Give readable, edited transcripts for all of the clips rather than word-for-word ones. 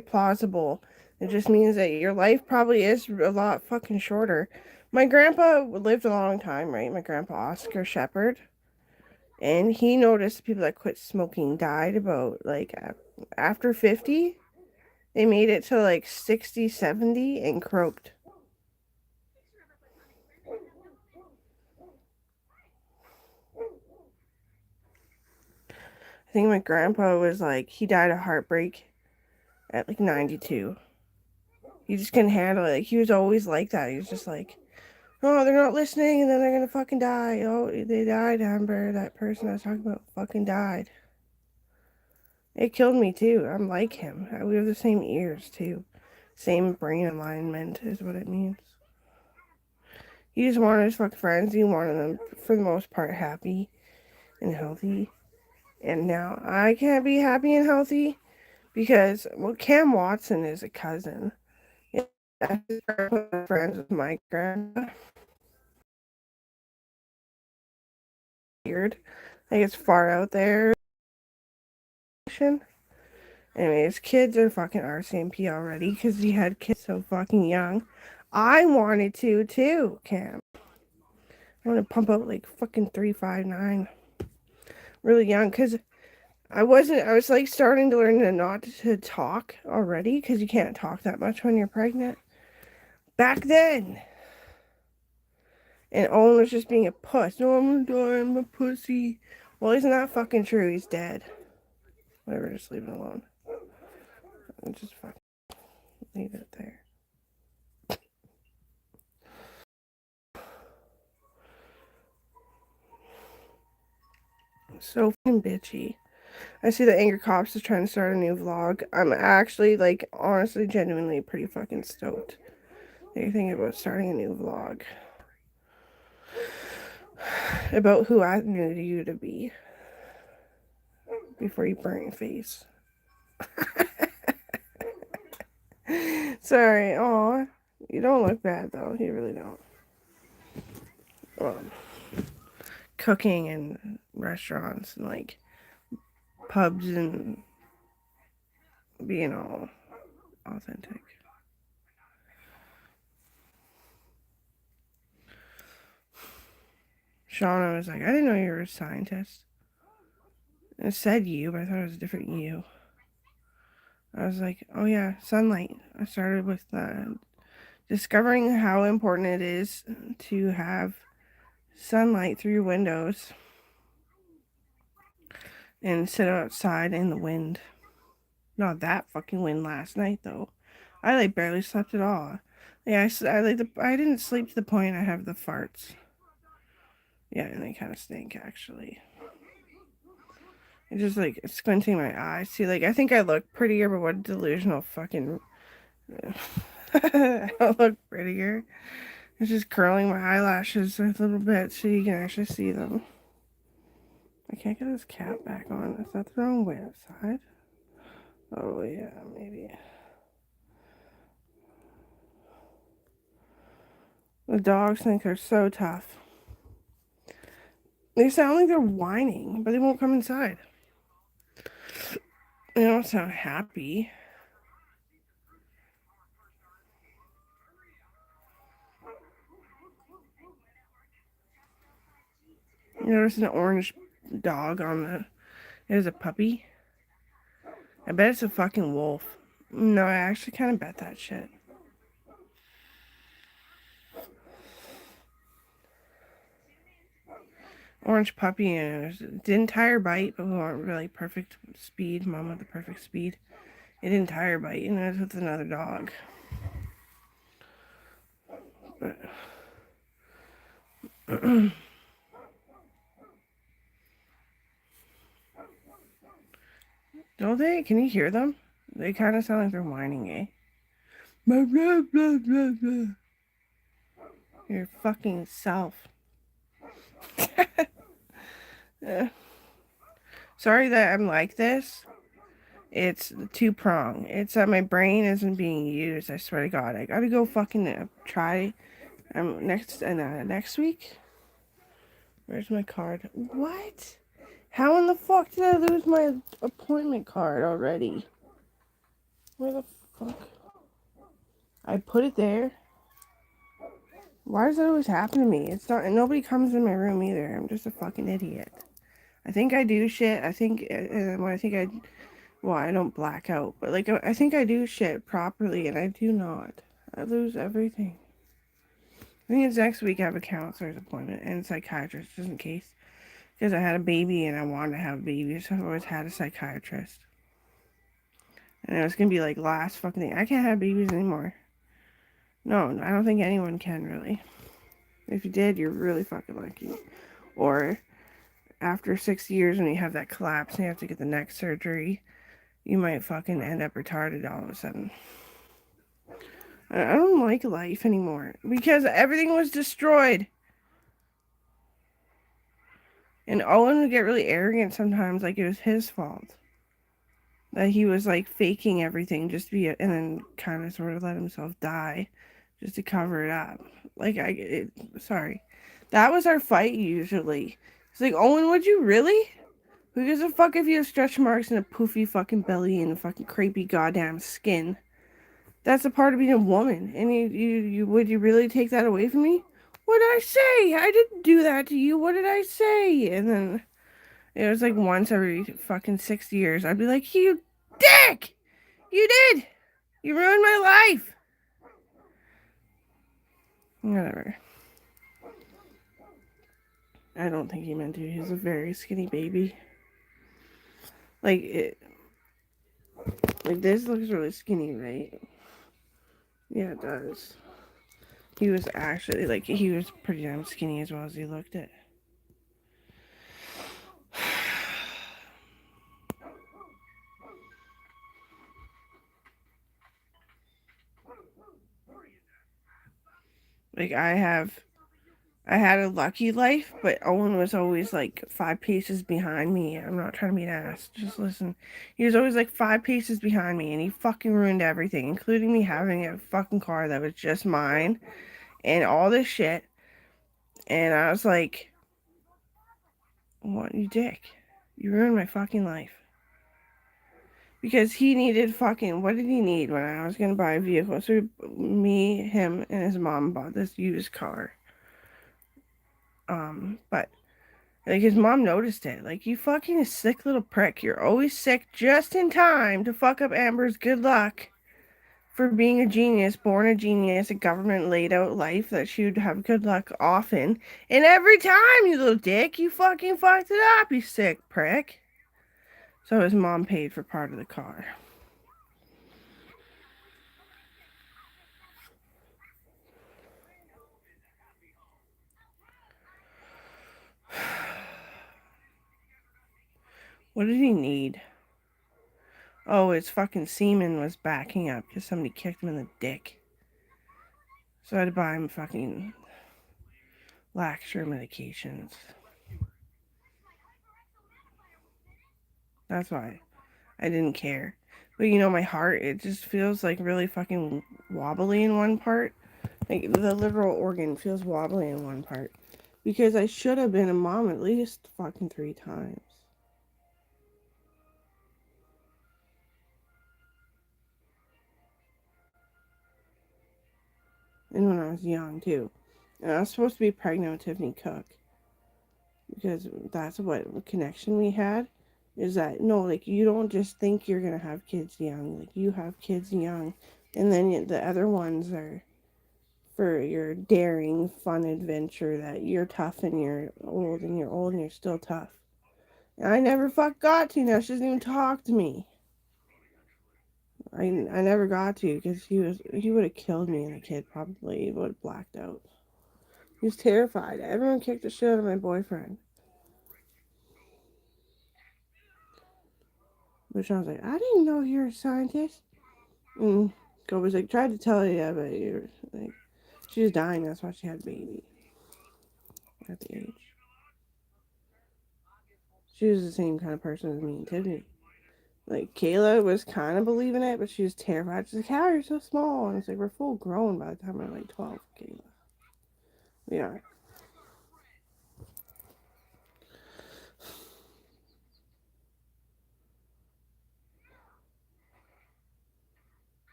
plausible. It just means that your life probably is a lot fucking shorter. My grandpa lived a long time, right? My grandpa Oscar Shepherd. And he noticed people that quit smoking died about like after 50. They made it to like 60, 70 and croaked. I think my grandpa was like, he died of heartbreak at like 92. He just couldn't handle it. Like, he was always like that. He was just like, oh, they're not listening and then they're gonna fucking die. Oh, they died, Amber. That person I was talking about fucking died. It killed me too. I'm like him. We have the same ears too. Same brain alignment is what it means. He just wanted his fucking friends. He wanted them, for the most part, happy and healthy. And now I can't be happy and healthy because, well, Cam Watson is a cousin. Yeah, he's friends with my grandma. Weird. Like, it's far out there. Anyway, his kids are fucking RCMP already because he had kids so fucking young. I wanted to too, Cam. I want to pump out like fucking 359 really young because I was like starting to learn to not to talk already because you can't talk that much when you're pregnant. Back then. And Owen was just being a puss. No, I'm gonna die, I'm a pussy. Well, isn't that fucking true? He's dead. Whatever, just leave it alone. Just fucking leave it there. So fucking bitchy. I see that Angry Cops is trying to start a new vlog. I'm actually, like, honestly, genuinely pretty fucking stoked. They're thinking about starting a new vlog. About who I knew you to be. Before you burn your face. Sorry, aw. You don't look bad, though. You really don't. Cooking in restaurants and, like, pubs and being all authentic. Shauna was like, I didn't know you were a scientist. It said you, but I thought it was a different you. I was like, oh yeah, sunlight. I started with discovering how important it is to have sunlight through your windows and sit outside in the wind. Not that fucking wind last night though. I like barely slept at all. Yeah, I didn't sleep to the point I have the farts. Yeah, and they kind of stink actually. It's just like squinting my eyes. See, like I think I look prettier, but what delusional fucking. I don't look prettier. It's just curling my eyelashes a little bit so you can actually see them. I can't get this cap back on. Is that the wrong way outside? Oh yeah, maybe. The dogs think they're so tough. They sound like they're whining, but they won't come inside. They don't sound happy. You notice an orange dog on the. It is a puppy. I bet it's a fucking wolf. No, I actually kind of bet that shit. Orange puppy and didn't tire bite, but we weren't really perfect speed. Mom with the perfect speed. It didn't tire bite, and it was with another dog. But don't they? Can you hear them? They kind of sound like they're whining, eh? Blah, blah, blah, blah, blah. Your fucking self. Sorry that I'm like this. It's two prong. It's that my brain isn't being used. I swear to God, I gotta go fucking try. Next week. Where's my card? What? How in the fuck did I lose my appointment card already? Where the fuck? I put it there. Why does that always happen to me? It's not, and nobody comes in my room either. I'm just a fucking idiot. I think I do shit. I think, when I think I, well, I don't black out, but like, I think I do shit properly, and I do not. I lose everything. I think it's next week I have a counselor's appointment and a psychiatrist, just in case. Because I had a baby and I wanted to have a baby, so I've always had a psychiatrist. And it was gonna be like last fucking thing. I can't have babies anymore. No, I don't think anyone can really. If you did, you're really fucking lucky. Or after 6 years when you have that collapse and you have to get the neck surgery, you might fucking end up retarded all of a sudden. I don't like life anymore because everything was destroyed. And Owen would get really arrogant sometimes, like it was his fault. That he was like faking everything just to be, and then kind of sort of let himself die just to cover it up. Sorry. That was our fight usually. It's like, Owen, would you really? Who gives a fuck if you have stretch marks and a poofy fucking belly and a fucking crepey goddamn skin? That's a part of being a woman. And you would you really take that away from me? What did I say? I didn't do that to you. What did I say? And then it was like once every fucking 6 years, I'd be like, you dick! You did! You ruined my life! Whatever. I don't think he meant to. He's a very skinny baby. Like this looks really skinny, right? Yeah, it does. He was actually, like, he was pretty damn skinny as well as he looked it. Like, I had a lucky life, but Owen was always like 5 paces behind me. I'm not trying to be an ass. Just listen. He was always like 5 paces behind me, and he fucking ruined everything, including me having a fucking car that was just mine and all this shit. And I was like, what, you dick? You ruined my fucking life. Because he needed fucking, what did he need when I was gonna buy a vehicle? So me, him, and his mom bought this used car. But like his mom noticed it. Like, you fucking sick little prick. You're always sick just in time to fuck up Amber's good luck for being a genius, born a genius, a government laid out life that she would have good luck often. And every time, you little dick, you fucking fucked it up, you sick prick. So his mom paid for part of the car. What did he need? Oh, his fucking semen was backing up because somebody kicked him in the dick. So I had to buy him fucking laxative medications. That's why I didn't care. But you know, my heart, it just feels like really fucking wobbly in one part. Like the literal organ feels wobbly in one part. Because I should have been a mom at least fucking 3 times. And when I was young too. And I was supposed to be pregnant with Tiffany Cook. Because that's what connection we had. Is that, no, like, you don't just think you're gonna have kids young. Like, you have kids young. And then the other ones are for your daring, fun adventure that you're tough and you're old and you're old and you're still tough. And I never got to. Now she doesn't even talk to me. I never got to because he would have killed me and the kid probably would have blacked out. He was terrified. Everyone kicked the shit out of my boyfriend. But Sean's like, I didn't know you're a scientist. And Go was like, tried to tell you, but you're like, she was dying. That's why she had a baby at the age. She was the same kind of person as me and Tiffany. Like, Kayla was kind of believing it, but she was terrified. She's like, how are you so small? And it's like, we're full grown by the time we're like 12, Kayla. We are.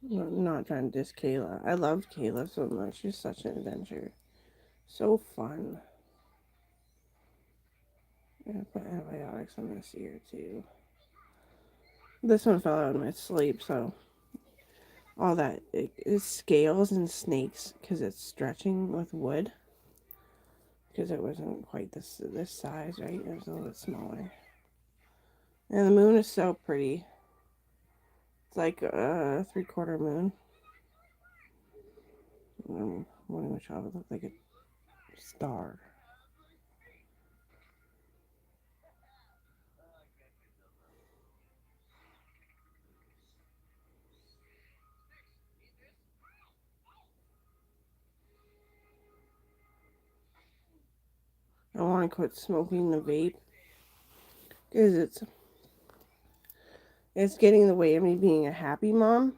Not trying to diss Kayla. I loved Kayla so much. She's such an adventure. So fun. I'm gonna put antibiotics on this ear too. This one fell out in my sleep, so all that it scales and snakes because it's stretching with wood. Because it wasn't quite this size, right? It was a little bit smaller. And the moon is so pretty. It's like a 3/4 moon. One in which I would look like a star. I want to quit smoking the vape because it's getting in the way of me being a happy mom.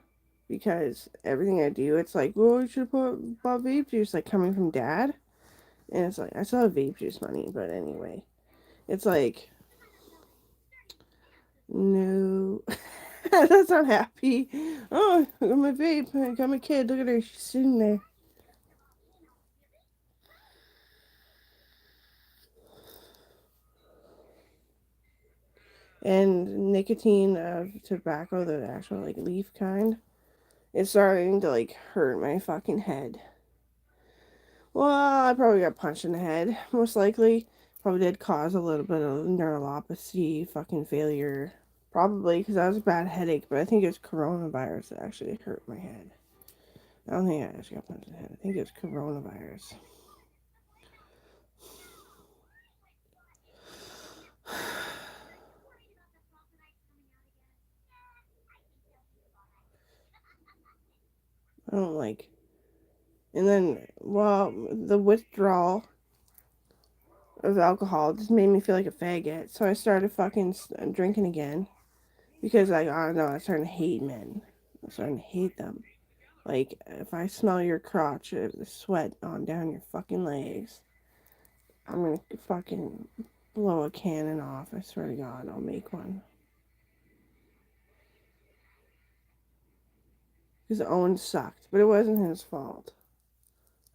Because everything I do, it's like, well, you should put bought vape juice, like coming from dad. And it's like, I still have vape juice money, but anyway. It's like, no. That's not happy. Oh, I got my vape. I got my kid. Look at her. She's sitting there. And nicotine of tobacco, the actual like leaf kind, is starting to like hurt my fucking head. Well, I probably got punched in the head, most likely. Probably did cause a little bit of neuropathy, fucking failure. Probably because that was a bad headache, but I think it was coronavirus that actually hurt my head. I don't think I actually got punched in the head. I think it was coronavirus. I don't like. And then, well, the withdrawal of alcohol just made me feel like a faggot. So I started fucking drinking again because I don't know. I started to hate men. I'm starting to hate them. Like if I smell your crotch, the sweat on down your fucking legs, I'm gonna fucking blow a cannon off. I swear to God, I'll make one. Because Owen sucked, but it wasn't his fault.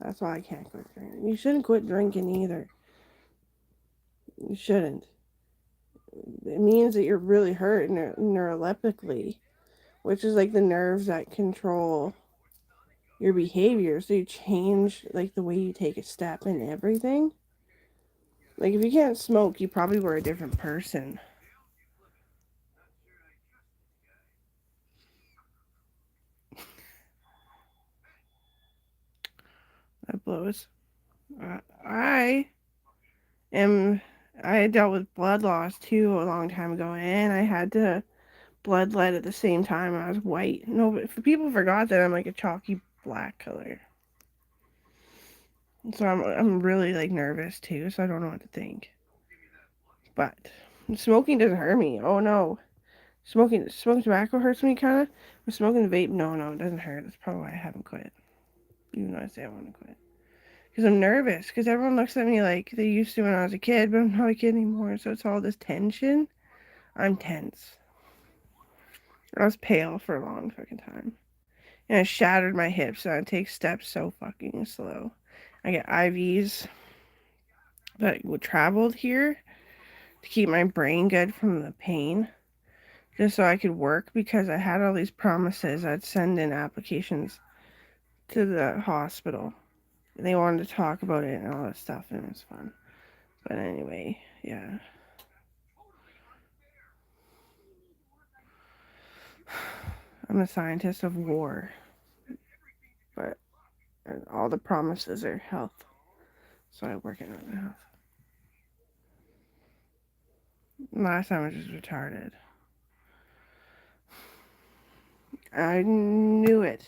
That's why I can't quit drinking. You shouldn't quit drinking either. You shouldn't. It means that you're really hurt neuroleptically, which is like the nerves that control your behavior. So you change like the way you take a step and everything. Like if you can't smoke, you probably were a different person. That blows. I am. I dealt with blood loss too a long time ago, and I had to bloodlet at the same time. I was white. No, but for people forgot that I'm like a chalky black color. So I'm really like nervous too. So I don't know what to think. But smoking doesn't hurt me. Oh no, smoking tobacco hurts me kind of. But smoking the vape, no, it doesn't hurt. That's probably why I haven't quit. Even though I say I want to quit. Because I'm nervous. Because everyone looks at me like they used to when I was a kid, but I'm not a kid anymore. So it's all this tension. I'm tense. I was pale for a long fucking time. And I shattered my hips, and I take steps so fucking slow. I get IVs that traveled here to keep my brain good from the pain, just so I could work because I had all these promises. I'd send in applications to the hospital. They wanted to talk about it and all that stuff, and it was fun. But anyway, yeah. I'm a scientist of war, but all the promises are health, so I work in health. Last time I was just retarded. I knew it.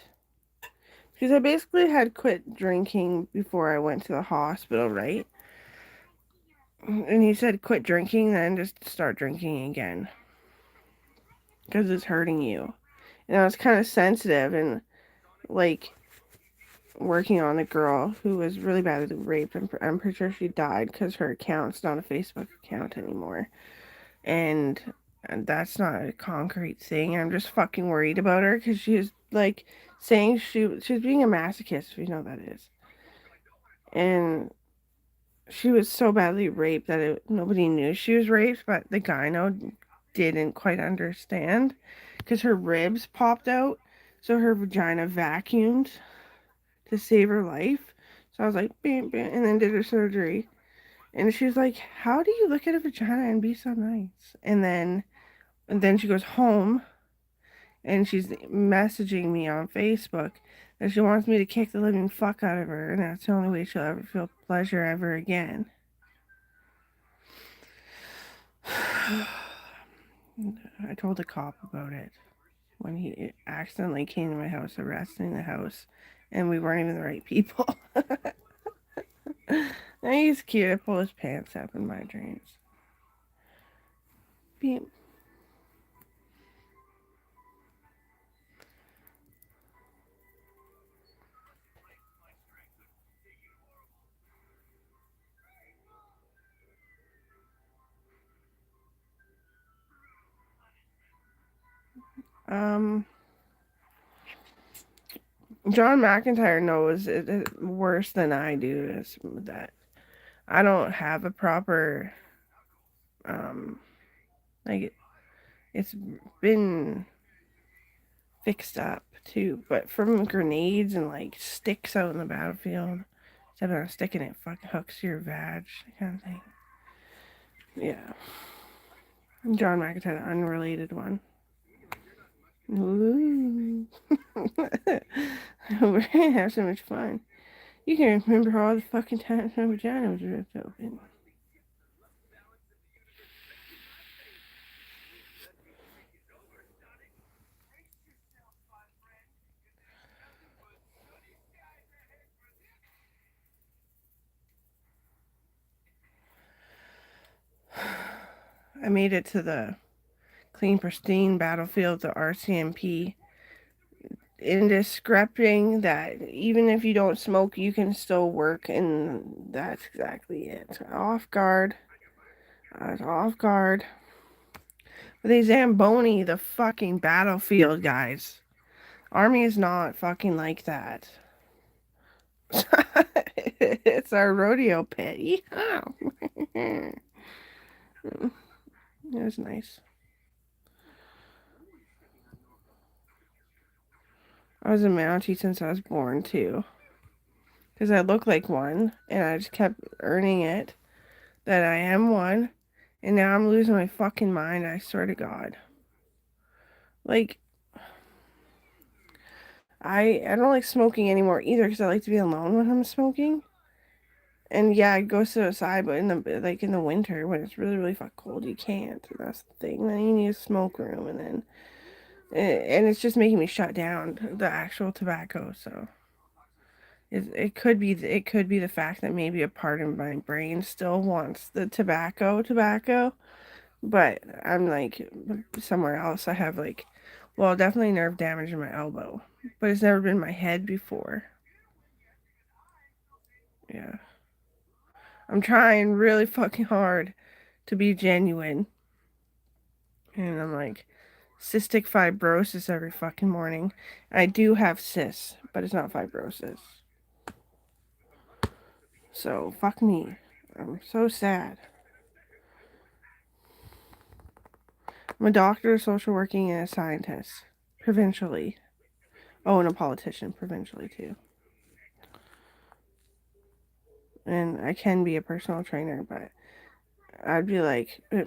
Because I basically had quit drinking before I went to the hospital, right? And he said quit drinking, then just start drinking again. Because it's hurting you. And I was kind of sensitive and like working on a girl who was really badly raped. I'm pretty sure she died because her account's not a Facebook account anymore. And that's not a concrete thing. I'm just fucking worried about her because she was like saying she was being a masochist, if you know what that is. And she was so badly raped that nobody knew she was raped, but the gyno didn't quite understand because her ribs popped out, so her vagina vacuumed to save her life. So I was like, bam, bam, and then did her surgery. And she was like, "How do you look at a vagina and be so nice?" And then she goes home and she's messaging me on Facebook that she wants me to kick the living fuck out of her, and that's the only way she'll ever feel pleasure ever again. I told the cop about it when he accidentally came to my house, arresting the house, and we weren't even the right people. And he's cute. I pull his pants up in my dreams. Beep. Um, John McIntyre knows it worse than I do. Is that I don't have a proper um like it's been fixed up too, but from grenades and like sticks out in the battlefield, instead of sticking it fucking hooks your vag kind of thing. Yeah, John McIntyre, the unrelated one. Ooh. We're gonna have so much fun. You can remember all the fucking times my vagina was ripped open. I made it to the clean, pristine battlefield, the RCMP, in describing that even if you don't smoke, you can still work, and that's exactly it. Off guard. I was off guard. But they Zamboni the fucking battlefield, guys. Army is not fucking like that. It's our rodeo pit. Yeehaw. It was nice. I was a Mountie since I was born, too. Because I look like one, and I just kept earning it that I am one, and now I'm losing my fucking mind, I swear to God. Like, I don't like smoking anymore either because I like to be alone when I'm smoking. And yeah, I go outside, but in the winter when it's really really fucking cold, you can't. That's the thing. Then you need a smoke room, and it's just making me shut down the actual tobacco. So it could be the fact that maybe a part of my brain still wants the tobacco, but I'm like somewhere else. I have like, well, definitely nerve damage in my elbow, but it's never been my head before. Yeah, I'm trying really fucking hard to be genuine, and I'm like cystic fibrosis every fucking morning. I do have cysts, but it's not fibrosis. So fuck me. I'm so sad. I'm a doctor, social working, and a scientist, provincially. Oh, and a politician, provincially too. And I can be a personal trainer, but I'd be like, I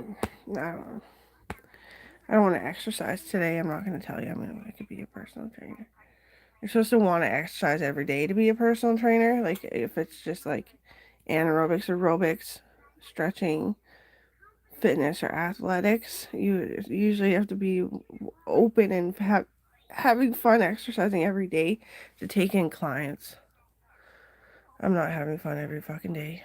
don't want to exercise today. I'm not going to tell you I could be a personal trainer. You're supposed to want to exercise every day to be a personal trainer. Like if it's just like anaerobics, aerobics, stretching, fitness, or athletics, you usually have to be open and having fun exercising every day to take in clients. I'm not having fun every fucking day.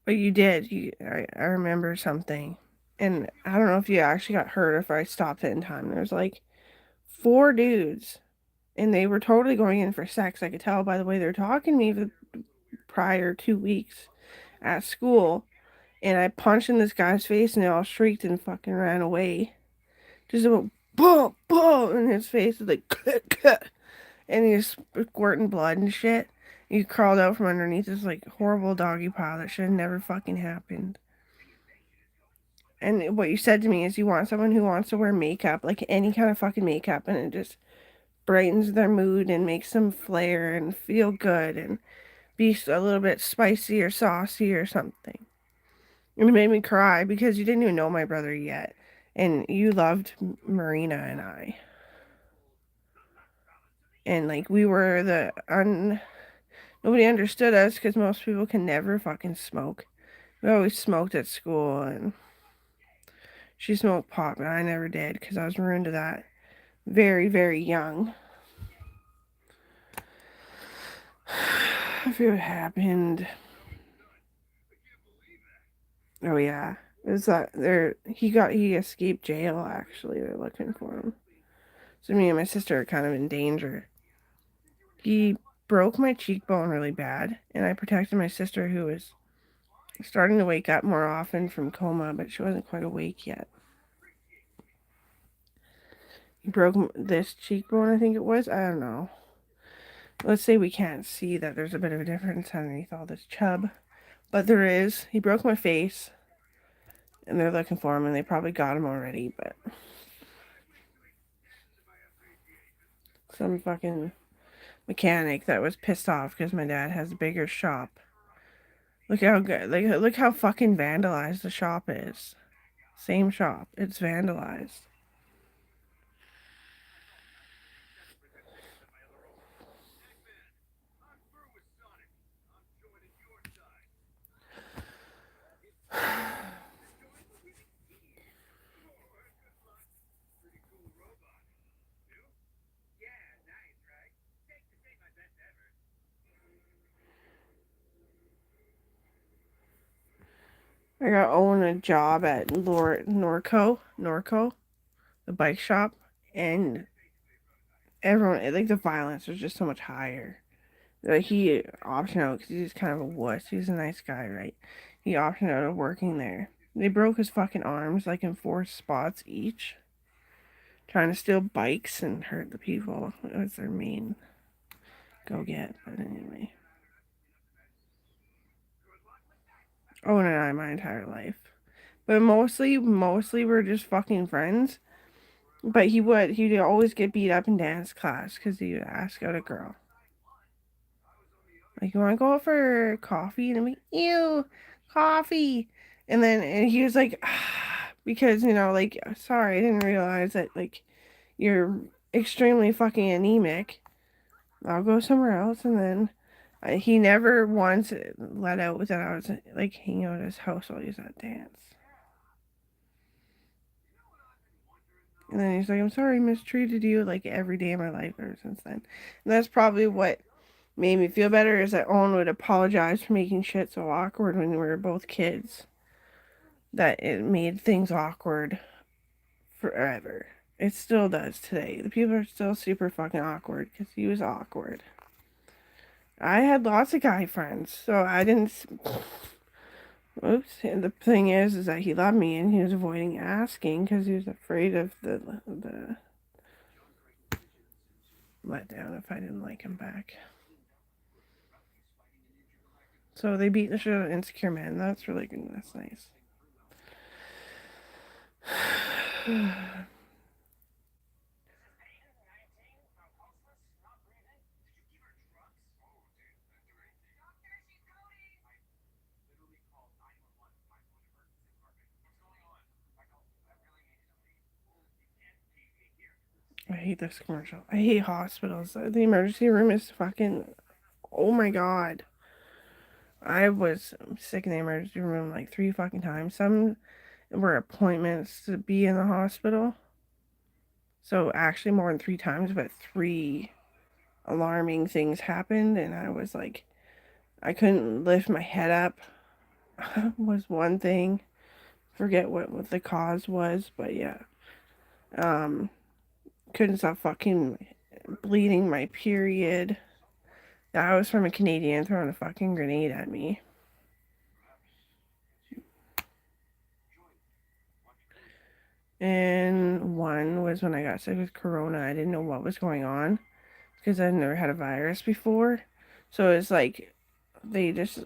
But you did. I remember something. And I don't know if you actually got hurt or if I stopped it in time. There's like four dudes And they were totally going in for sex. I could tell by the way they were talking to me the prior 2 weeks at school. And I punched in this guy's face and they all shrieked and fucking ran away. Just about boom, boom, and his face was like, and he was squirting blood and shit. He crawled out from underneath this like horrible doggy pile that should have never fucking happened. And what you said to me is you want someone who wants to wear makeup, like any kind of fucking makeup, and it just brightens their mood and makes them flare and feel good and be a little bit spicy or saucy or something. And it made me cry because you didn't even know my brother yet. And you loved Marina and I. And like we were nobody understood us because most people can never fucking smoke. We always smoked at school, and she smoked pot, but I never did because I was ruined to that very, very young. I forget what happened. Oh yeah, it was that there. He escaped jail. Actually, they're looking for him. So me and my sister are kind of in danger. He broke my cheekbone really bad, and I protected my sister who was starting to wake up more often from coma, but she wasn't quite awake yet. He broke this cheekbone, I think it was. I don't know. Let's say we can't see that there's a bit of a difference underneath all this chub, but there is. He broke my face, and they're looking for him, and they probably got him already, but some fucking mechanic that was pissed off because my dad has a bigger shop. Look how good, like, look how fucking vandalized the shop is. Same shop, it's vandalized. I got Owen a job at Norco, the bike shop, and everyone like the violence was just so much higher. Like he optioned out because he's kind of a wuss. He's a nice guy, right? He optioned out of working there. They broke his fucking arms like in 4 spots each, trying to steal bikes and hurt the people. It was their main go get. But anyway, Owen and I my entire life, but mostly we're just fucking friends. But he'd always get beat up in dance class because he would ask out a girl. Like, you want to go out for coffee? And I'm like, ew, coffee. And he was like, ah, because, like, sorry, I didn't realize that, like, you're extremely fucking anemic. I'll go somewhere else. And then he never once let out that I was, like, hanging out at his house while he was at dance. And then he's like, I'm sorry, I mistreated you, like, every day of my life ever since then. And that's probably what made me feel better is that Owen would apologize for making shit so awkward when we were both kids. That it made things awkward forever. It still does today. The people are still super fucking awkward because he was awkward. I had lots of guy friends, so I didn't. Oops. And the thing is that he loved me and he was avoiding asking because he was afraid of the letdown if I didn't like him back. So they beat the shit out of insecure men. That's really good. That's nice. I hate this commercial. I hate hospitals. The emergency room is fucking. Oh my god. I was sick in the emergency room like 3 fucking times. Some were appointments to be in the hospital. So actually more than 3 times, but 3 alarming things happened, and I was like, I couldn't lift my head up. Was one thing. Forget what the cause was, but yeah. Um, couldn't stop fucking bleeding my period. That was from a Canadian throwing a fucking grenade at me. And one was when I got sick with corona. I didn't know what was going on because I've never had a virus before. So it's like they just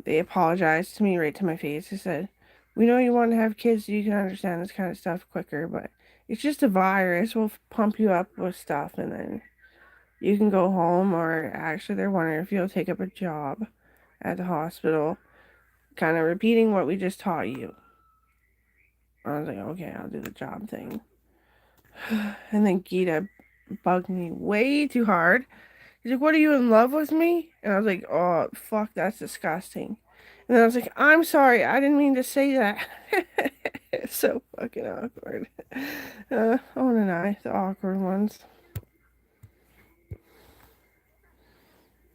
they apologized to me right to my face. They said, "We know you want to have kids so you can understand this kind of stuff quicker, but it's just a virus. We'll pump you up with stuff and then you can go home." Or actually, they're wondering if you'll take up a job at the hospital, kind of repeating what we just taught you. I was like, okay, I'll do the job thing. And then Gita bugged me way too hard. He's like, "What, are you in love with me?" And I was like, "Oh, fuck, that's disgusting." And then I was like, "I'm sorry, I didn't mean to say that." It's so fucking awkward. Owen and I, the awkward ones.